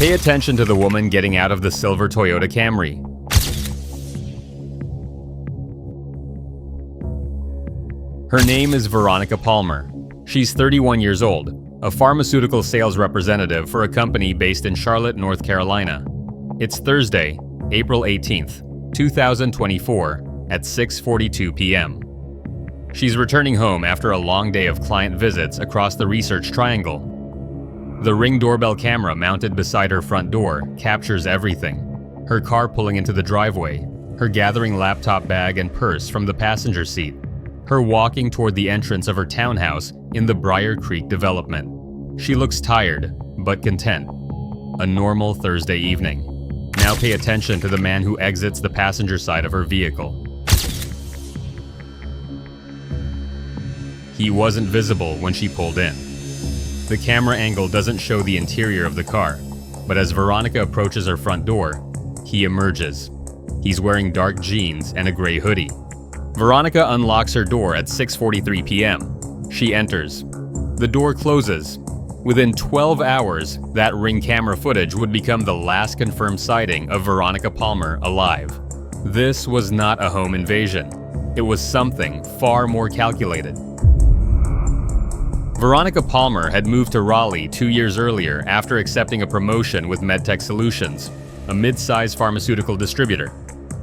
Pay attention to the woman getting out of the silver Toyota Camry. Her name is Veronica Palmer. She's 31 years old, a pharmaceutical sales representative for a company based in Charlotte, North Carolina. It's Thursday, April 18th, 2024 at 6:42 p.m. She's returning home after a long day of client visits across the Research Triangle. The Ring doorbell camera mounted beside her front door captures everything. Her car pulling into the driveway, her gathering laptop bag and purse from the passenger seat, her walking toward the entrance of her townhouse in the Brier Creek development. She looks tired, but content. A normal Thursday evening. Now pay attention to the man who exits the passenger side of her vehicle. He wasn't visible when she pulled in. The camera angle doesn't show the interior of the car, but as Veronica approaches her front door, he emerges. He's wearing dark jeans and a gray hoodie. Veronica unlocks her door at 6:43 p.m. She enters. The door closes. Within 12 hours, that Ring camera footage would become the last confirmed sighting of Veronica Palmer alive. This was not a home invasion. It was something far more calculated. Veronica Palmer had moved to Raleigh 2 years earlier after accepting a promotion with MedTech Solutions, a mid-sized pharmaceutical distributor.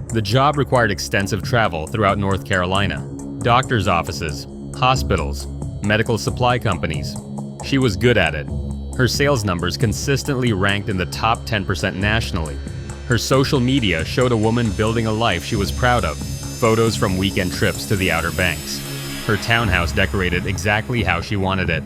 The job required extensive travel throughout North Carolina, doctors' offices, hospitals, medical supply companies. She was good at it. Her sales numbers consistently ranked in the top 10% nationally. Her social media showed a woman building a life she was proud of, photos from weekend trips to the Outer Banks. Her townhouse decorated exactly how she wanted it.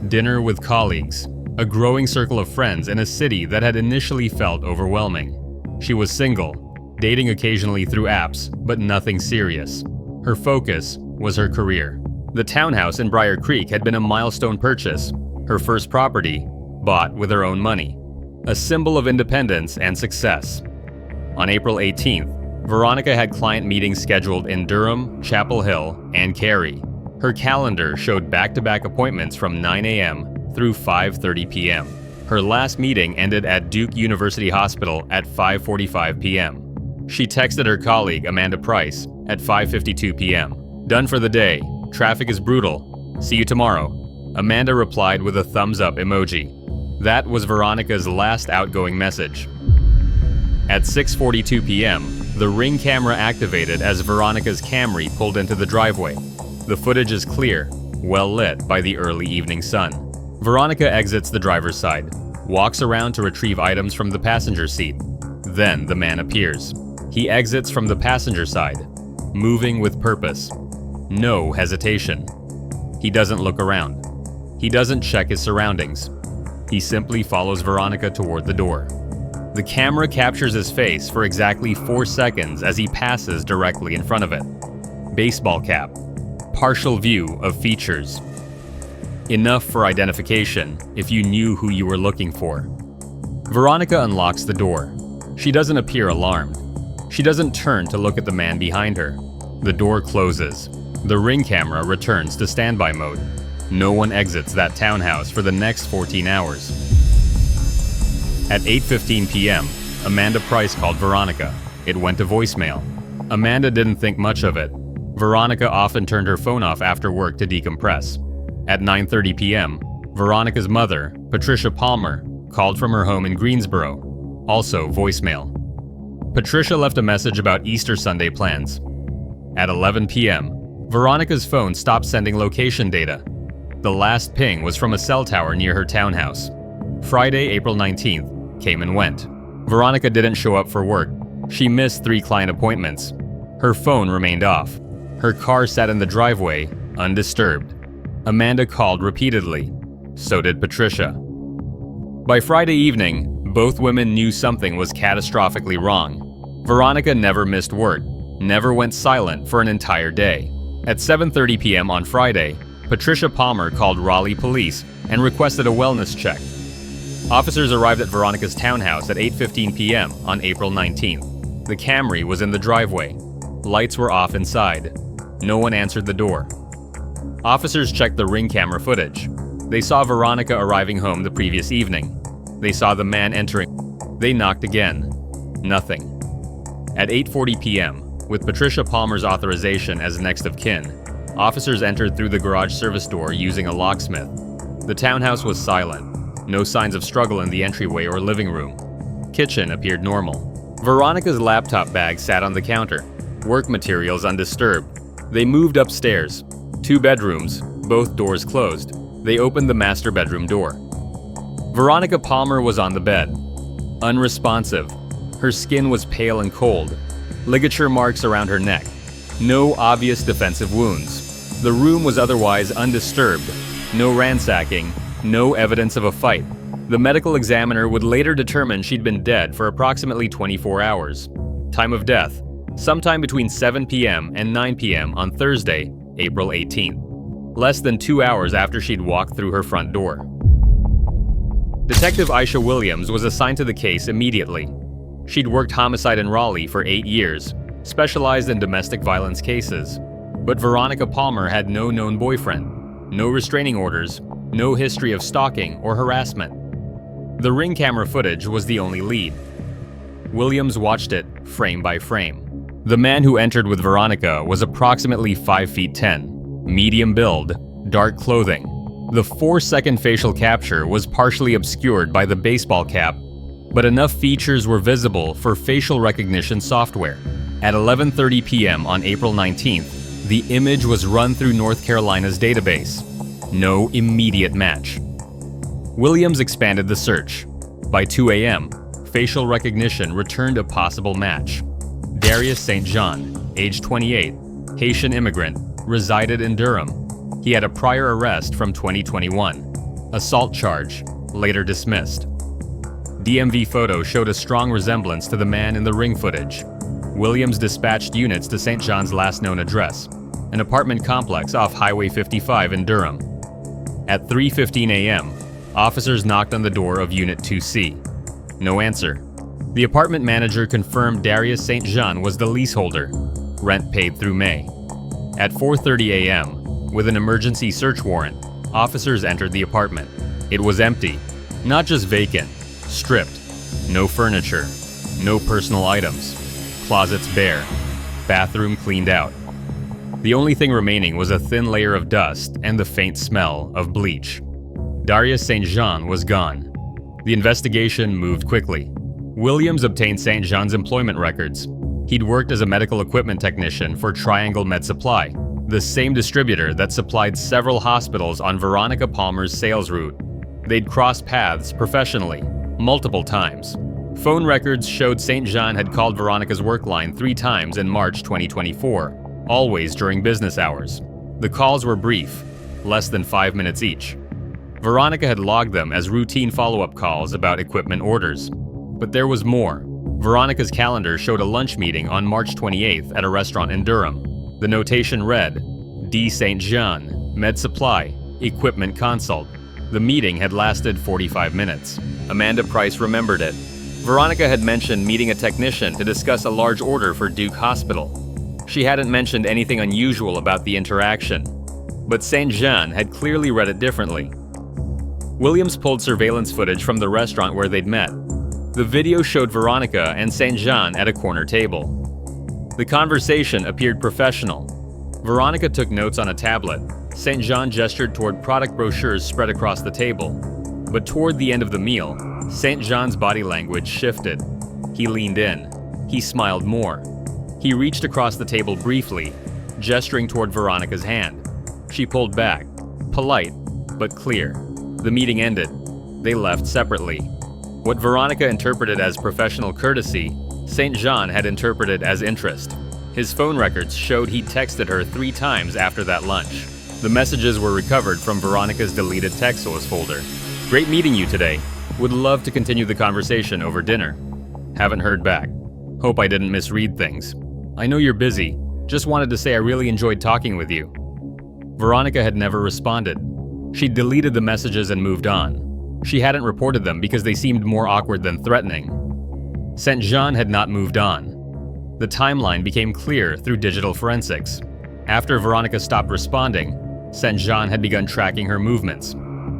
Dinner with colleagues, a growing circle of friends in a city that had initially felt overwhelming. She was single, dating occasionally through apps, but nothing serious. Her focus was her career. The townhouse in Brier Creek had been a milestone purchase, her first property, bought with her own money. A symbol of independence and success. On April 18th, Veronica had client meetings scheduled in Durham, Chapel Hill, and Cary. Her calendar showed back-to-back appointments from 9 a.m. through 5:30 p.m. Her last meeting ended at Duke University Hospital at 5:45 p.m. She texted her colleague, Amanda Price, at 5:52 p.m. "Done for the day. Traffic is brutal. See you tomorrow." Amanda replied with a thumbs-up emoji. That was Veronica's last outgoing message. At 6:42 p.m., the Ring camera activated as Veronica's Camry pulled into the driveway. The footage is clear, well lit by the early evening sun. Veronica exits the driver's side, walks around to retrieve items from the passenger seat. Then the man appears. He exits from the passenger side, moving with purpose. No hesitation. He doesn't look around. He doesn't check his surroundings. He simply follows Veronica toward the door. The camera captures his face for exactly 4 seconds as he passes directly in front of it. Baseball cap. Partial view of features. Enough for identification if you knew who you were looking for. Veronica unlocks the door. She doesn't appear alarmed. She doesn't turn to look at the man behind her. The door closes. The Ring camera returns to standby mode. No one exits that townhouse for the next 14 hours. At 8:15 p.m., Amanda Price called Veronica. It went to voicemail. Amanda didn't think much of it. Veronica often turned her phone off after work to decompress. At 9:30 p.m., Veronica's mother, Patricia Palmer, called from her home in Greensboro. Also voicemail. Patricia left a message about Easter Sunday plans. At 11 p.m., Veronica's phone stopped sending location data. The last ping was from a cell tower near her townhouse. Friday, April 19th, came and went. Veronica didn't show up for work. She missed 3 client appointments. Her phone remained off. Her car sat in the driveway, undisturbed. Amanda called repeatedly. So did Patricia. By Friday evening, both women knew something was catastrophically wrong. Veronica never missed work, never went silent for an entire day. At 7:30 p.m. on Friday, Patricia Palmer called Raleigh police and requested a wellness check. Officers arrived at Veronica's townhouse at 8:15 p.m. on April 19th. The Camry was in the driveway. Lights were off inside. No one answered the door. Officers checked the Ring camera footage. They saw Veronica arriving home the previous evening. They saw the man entering. They knocked again. Nothing. At 8:40 p.m., with Patricia Palmer's authorization as next of kin, officers entered through the garage service door using a locksmith. The townhouse was silent. No signs of struggle in the entryway or living room. Kitchen appeared normal. Veronica's laptop bag sat on the counter, work materials undisturbed. They moved upstairs. 2 bedrooms, both doors closed. They opened the master bedroom door. Veronica Palmer was on the bed, unresponsive. Her skin was pale and cold, ligature marks around her neck. No obvious defensive wounds. The room was otherwise undisturbed. No ransacking, no evidence of a fight. The medical examiner would later determine she'd been dead for approximately 24 hours. Time of death, sometime between 7 p.m. and 9 p.m. on Thursday, April 18th. Less than 2 hours after she'd walked through her front door. Detective Aisha Williams was assigned to the case immediately. She'd worked homicide in Raleigh for 8 years, specialized in domestic violence cases. But Veronica Palmer had no known boyfriend, no restraining orders, no history of stalking or harassment. The ring camera footage was the only lead. Williams watched it frame by frame. The man who entered with Veronica was approximately 5 feet 10, medium build, dark clothing. The 4-second facial capture was partially obscured by the baseball cap, but enough features were visible for facial recognition software. At 11:30 p.m. on April 19th, the image was run through North Carolina's database. No immediate match. Williams expanded the search. By 2 a.m., facial recognition returned a possible match. Darius St. John, age 28, Haitian immigrant, resided in Durham. He had a prior arrest from 2021. Assault charge, later dismissed. DMV photo showed a strong resemblance to the man in the ring footage. Williams dispatched units to St. John's last known address, an apartment complex off Highway 55 in Durham. At 3:15 a.m., officers knocked on the door of Unit 2C. No answer. The apartment manager confirmed Darius St. John was the leaseholder. Rent paid through May. At 4:30 a.m., with an emergency search warrant, officers entered the apartment. It was empty, not just vacant, stripped. No furniture, no personal items, closets bare, bathroom cleaned out. The only thing remaining was a thin layer of dust and the faint smell of bleach. Darius St. John was gone. The investigation moved quickly. Williams obtained St. John's employment records. He'd worked as a medical equipment technician for Triangle Med Supply, the same distributor that supplied several hospitals on Veronica Palmer's sales route. They'd crossed paths professionally, multiple times. Phone records showed St. John had called Veronica's work line 3 times in March 2024, always during business hours. The calls were brief, less than 5 minutes each. Veronica had logged them as routine follow-up calls about equipment orders. But there was more. Veronica's calendar showed a lunch meeting on March 28th at a restaurant in Durham. The notation read, D. St. John, Med Supply, Equipment Consult. The meeting had lasted 45 minutes. Amanda Price remembered it. Veronica had mentioned meeting a technician to discuss a large order for Duke Hospital. She hadn't mentioned anything unusual about the interaction. But St. John had clearly read it differently. Williams pulled surveillance footage from the restaurant where they'd met. The video showed Veronica and St. John at a corner table. The conversation appeared professional. Veronica took notes on a tablet. St. John gestured toward product brochures spread across the table. But toward the end of the meal, St. John's body language shifted. He leaned in. He smiled more. He reached across the table briefly, gesturing toward Veronica's hand. She pulled back, polite, but clear. The meeting ended. They left separately. What Veronica interpreted as professional courtesy, St. John had interpreted as interest. His phone records showed he texted her 3 times after that lunch. The messages were recovered from Veronica's deleted text source folder. Great meeting you today. Would love to continue the conversation over dinner. Haven't heard back. Hope I didn't misread things. I know you're busy. Just wanted to say I really enjoyed talking with you. Veronica had never responded. She'd deleted the messages and moved on. She hadn't reported them because they seemed more awkward than threatening. St. John had not moved on. The timeline became clear through digital forensics. After Veronica stopped responding, St. John had begun tracking her movements.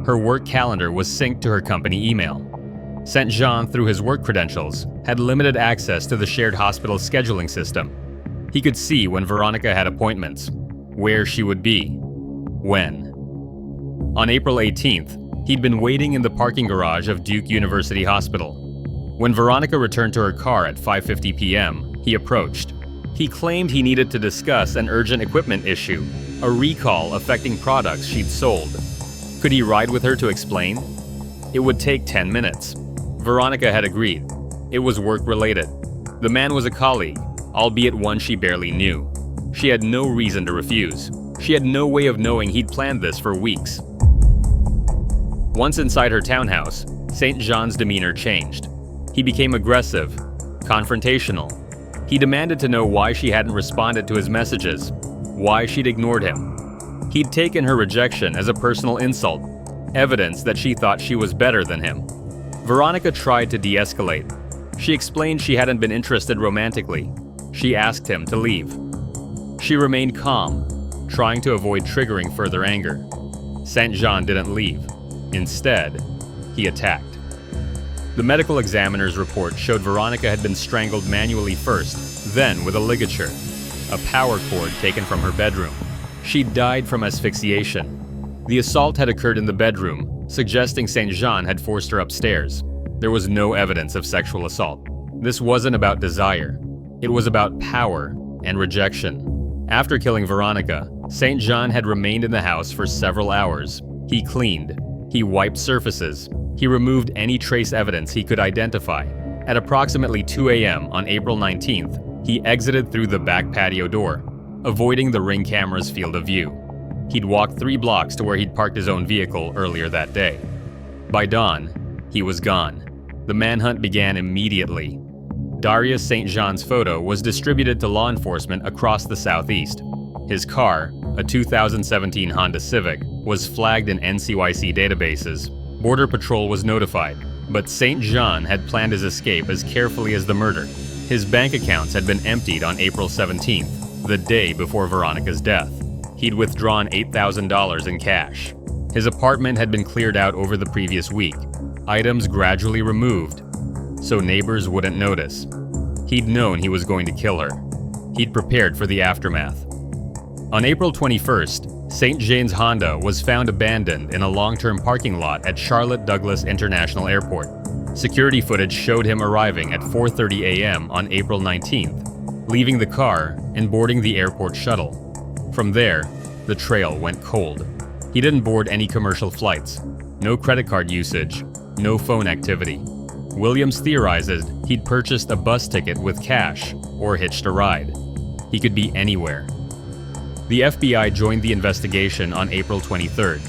Her work calendar was synced to her company email. St. Jean, through his work credentials, had limited access to the shared hospital scheduling system. He could see when Veronica had appointments, where she would be, when. On April 18th, he'd been waiting in the parking garage of Duke University Hospital. When Veronica returned to her car at 5:50 p.m., he approached. He claimed he needed to discuss an urgent equipment issue, a recall affecting products she'd sold. Could he ride with her to explain? It would take 10 minutes. Veronica had agreed. It was work-related. The man was a colleague, albeit one she barely knew. She had no reason to refuse. She had no way of knowing he'd planned this for weeks. Once inside her townhouse, St. Jean's demeanor changed. He became aggressive, confrontational. He demanded to know why she hadn't responded to his messages, why she'd ignored him. He'd taken her rejection as a personal insult, evidence that she thought she was better than him. Veronica tried to de-escalate. She explained she hadn't been interested romantically. She asked him to leave. She remained calm, trying to avoid triggering further anger. St. Jean didn't leave. Instead, he attacked. The medical examiner's report showed Veronica had been strangled manually first, then with a ligature, a power cord taken from her bedroom. She died from asphyxiation. The assault had occurred in the bedroom, suggesting St. Jean had forced her upstairs. There was no evidence of sexual assault. This wasn't about desire. It was about power and rejection. After killing Veronica, St. Jean had remained in the house for several hours. He cleaned. He wiped surfaces. He removed any trace evidence he could identify. At approximately 2 a.m. on April 19th, he exited through the back patio door, avoiding the Ring camera's field of view. He'd walked 3 blocks to where he'd parked his own vehicle earlier that day. By dawn, he was gone. The manhunt began immediately. Darius St. Jean's photo was distributed to law enforcement across the Southeast. His car, a 2017 Honda Civic, was flagged in NCYC databases. Border Patrol was notified, but St. Jean had planned his escape as carefully as the murder. His bank accounts had been emptied on April 17th, the day before Veronica's death. He'd withdrawn $8,000 in cash. His apartment had been cleared out over the previous week, items gradually removed, so neighbors wouldn't notice. He'd known he was going to kill her. He'd prepared for the aftermath. On April 21st, St. Jane's Honda was found abandoned in a long-term parking lot at Charlotte Douglas International Airport. Security footage showed him arriving at 4:30 a.m. on April 19th, leaving the car and boarding the airport shuttle. From there, the trail went cold. He didn't board any commercial flights, no credit card usage, no phone activity. Williams theorizes he'd purchased a bus ticket with cash or hitched a ride. He could be anywhere. The FBI joined the investigation on April 23rd.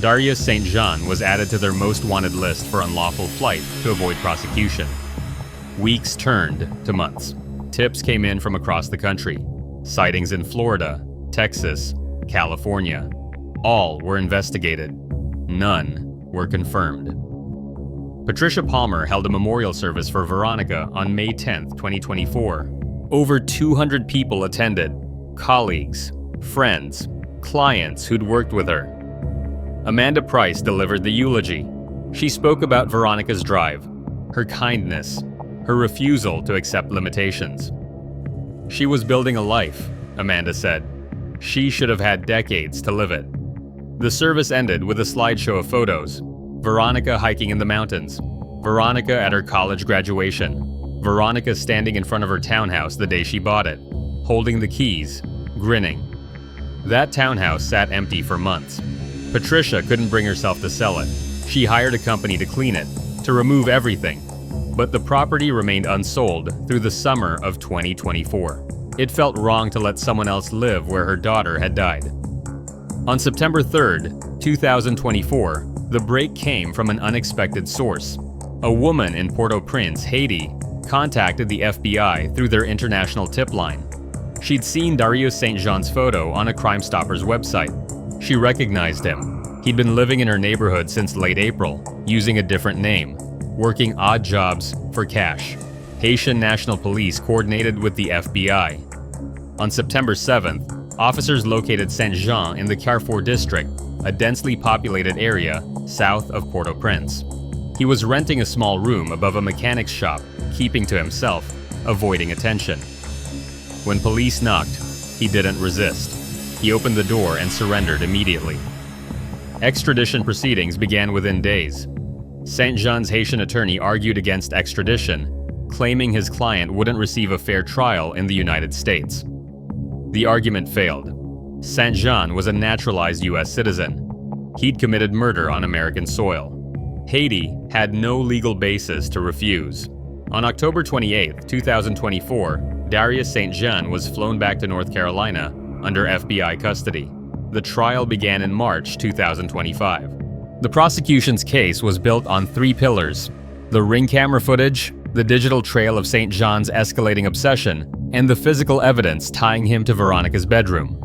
Darius St. Jean was added to their most wanted list for unlawful flight to avoid prosecution. Weeks turned to months. Tips came in from across the country. Sightings in Florida, Texas, California. All were investigated. None were confirmed. Patricia Palmer held a memorial service for Veronica on May 10, 2024. Over 200 people attended. Colleagues, friends, clients who'd worked with her. Amanda Price delivered the eulogy. She spoke about Veronica's drive, her kindness, her refusal to accept limitations. She was building a life, Amanda said. She should have had decades to live it. The service ended with a slideshow of photos. Veronica hiking in the mountains. Veronica at her college graduation. Veronica standing in front of her townhouse the day she bought it, holding the keys, grinning. That townhouse sat empty for months. Patricia couldn't bring herself to sell it. She hired a company to clean it, to remove everything. But the property remained unsold through the summer of 2024. It felt wrong to let someone else live where her daughter had died. On September 3rd, 2024, the break came from an unexpected source. A woman in Port-au-Prince, Haiti, contacted the FBI through their international tip line. She'd seen Darius St. Jean's photo on a Crime Stoppers website. She recognized him. He'd been living in her neighborhood since late April, using a different name, working odd jobs for cash. Haitian National Police coordinated with the FBI. On September 7th, officers located St. Jean in the Carrefour district, a densely populated area south of Port-au-Prince. He was renting a small room above a mechanic's shop, keeping to himself, avoiding attention. When police knocked, he didn't resist. He opened the door and surrendered immediately. Extradition proceedings began within days. St. Jean's Haitian attorney argued against extradition, claiming his client wouldn't receive a fair trial in the United States. The argument failed. St. Jean was a naturalized U.S. citizen. He'd committed murder on American soil. Haiti had no legal basis to refuse. On October 28, 2024, Darius St. Jean was flown back to North Carolina under FBI custody. The trial began in March 2025. The prosecution's case was built on 3 pillars: the ring camera footage, the digital trail of St. Jean's escalating obsession, and the physical evidence tying him to Veronica's bedroom.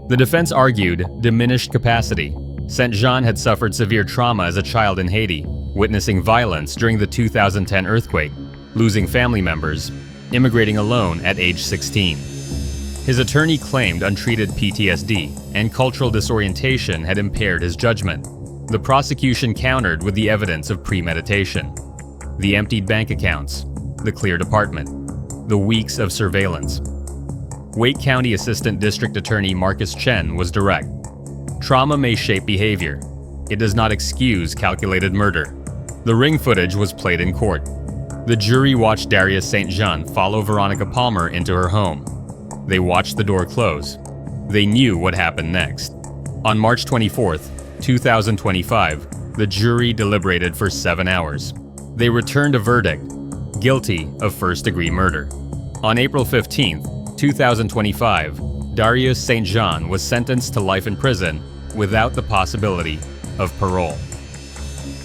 The defense argued diminished capacity. St. Jean had suffered severe trauma as a child in Haiti, witnessing violence during the 2010 earthquake, losing family members, immigrating alone at age 16. His attorney claimed untreated PTSD and cultural disorientation had impaired his judgment. The prosecution countered with the evidence of premeditation: the emptied bank accounts, the cleared apartment, the weeks of surveillance. Wake County Assistant District Attorney Marcus Chen was direct. Trauma may shape behavior. It does not excuse calculated murder. The ring footage was played in court. The jury watched Darius St. Jean follow Veronica Palmer into her home. They watched the door close. They knew what happened next. On March 24, 2025, the jury deliberated for 7 hours. They returned a verdict: guilty of first-degree murder. On April 15, 2025, Darius St. Jean was sentenced to life in prison without the possibility of parole.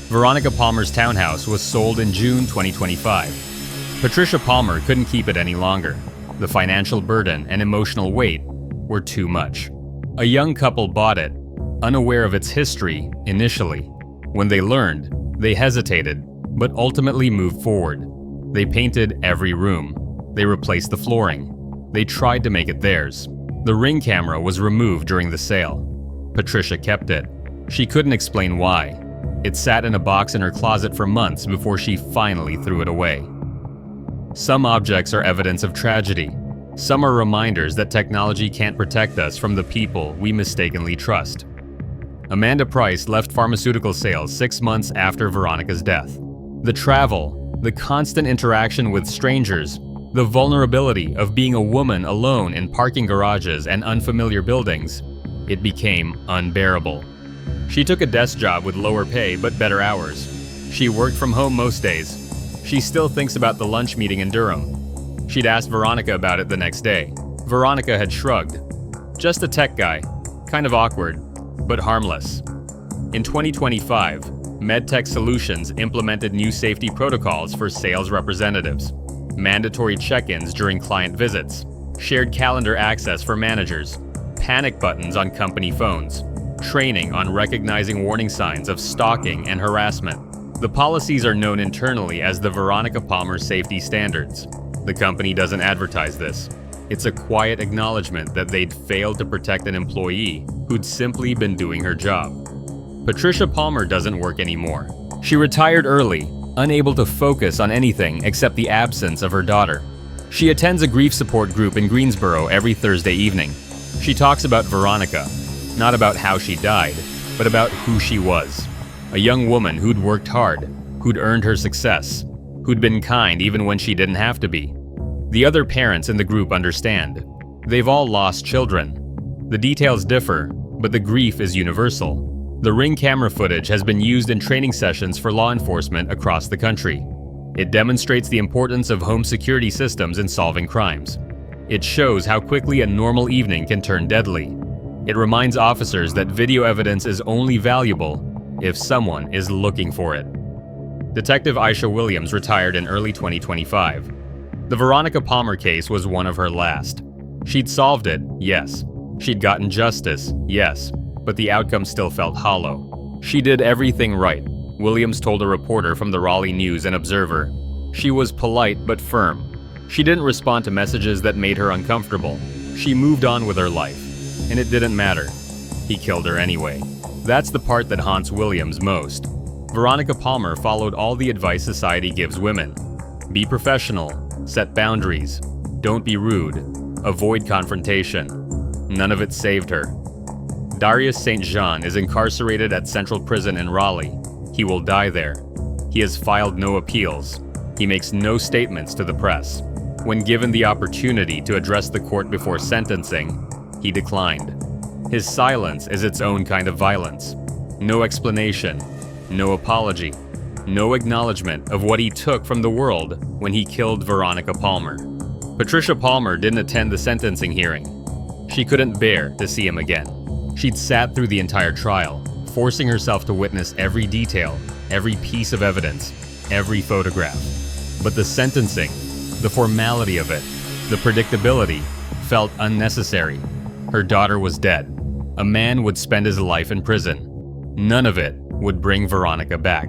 Veronica Palmer's townhouse was sold in June 2025. Patricia Palmer couldn't keep it any longer. The financial burden and emotional weight were too much. A young couple bought it, unaware of its history initially. When they learned, they hesitated, but ultimately moved forward. They painted every room. They replaced the flooring. They tried to make it theirs. The ring camera was removed during the sale. Patricia kept it. She couldn't explain why. It sat in a box in her closet for months before she finally threw it away. Some objects are evidence of tragedy. Some are reminders that technology can't protect us from the people we mistakenly trust. Amanda Price left pharmaceutical sales 6 months after Veronica's death. The travel, the constant interaction with strangers, the vulnerability of being a woman alone in parking garages and unfamiliar buildings, it became unbearable. She took a desk job with lower pay but better hours. She worked from home most days. She still thinks about the lunch meeting in Durham. She'd asked Veronica about it the next day. Veronica had shrugged. Just a tech guy, kind of awkward, but harmless. In 2025, MedTech Solutions implemented new safety protocols for sales representatives, mandatory check-ins during client visits, shared calendar access for managers, panic buttons on company phones, training on recognizing warning signs of stalking and harassment. The policies are known internally as the Veronica Palmer Safety Standards. The company doesn't advertise this. It's a quiet acknowledgement that they'd failed to protect an employee who'd simply been doing her job. Patricia Palmer doesn't work anymore. She retired early, unable to focus on anything except the absence of her daughter. She attends a grief support group in Greensboro every Thursday evening. She talks about Veronica, not about how she died, but about who she was. A young woman who'd worked hard, who'd earned her success, who'd been kind even when she didn't have to be. The other parents in the group understand. They've all lost children. The details differ, but the grief is universal. The ring camera footage has been used in training sessions for law enforcement across the country. It demonstrates the importance of home security systems in solving crimes. It shows how quickly a normal evening can turn deadly. It reminds officers that video evidence is only valuable if someone is looking for it. Detective Aisha Williams retired in early 2025. The Veronica Palmer case was one of her last. She'd solved it, yes. She'd gotten justice, yes. But the outcome still felt hollow. She did everything right, Williams told a reporter from the Raleigh News and Observer. She was polite but firm. She didn't respond to messages that made her uncomfortable. She moved on with her life. And it didn't matter. He killed her anyway. That's the part that haunts Williams most. Veronica Palmer followed all the advice society gives women. Be professional, set boundaries, don't be rude, avoid confrontation. None of it saved her. Darius St. Jean is incarcerated at Central Prison in Raleigh. He will die there. He has filed no appeals. He makes no statements to the press. When given the opportunity to address the court before sentencing, he declined. His silence is its own kind of violence. No explanation, no apology, no acknowledgement of what he took from the world when he killed Veronica Palmer. Patricia Palmer didn't attend the sentencing hearing. She couldn't bear to see him again. She'd sat through the entire trial, forcing herself to witness every detail, every piece of evidence, every photograph. But the sentencing, the formality of it, the predictability, felt unnecessary. Her daughter was dead. A man would spend his life in prison. None of it would bring Veronica back.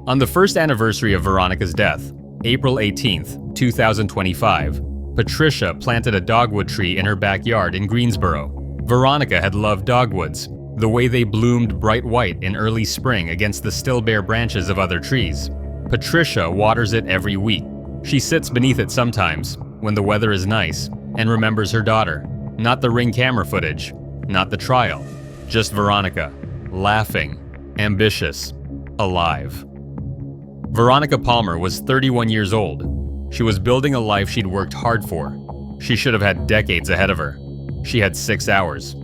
On the first anniversary of Veronica's death, April 18th, 2025, Patricia planted a dogwood tree in her backyard in Greensboro. Veronica had loved dogwoods, the way they bloomed bright white in early spring against the still bare branches of other trees. Patricia waters it every week. She sits beneath it sometimes, when the weather is nice, and remembers her daughter. Not the Ring camera footage, not the trial, just Veronica, laughing, ambitious, alive. Veronica Palmer was 31 years old. She was building a life she'd worked hard for. She should have had decades ahead of her. She had 6 hours.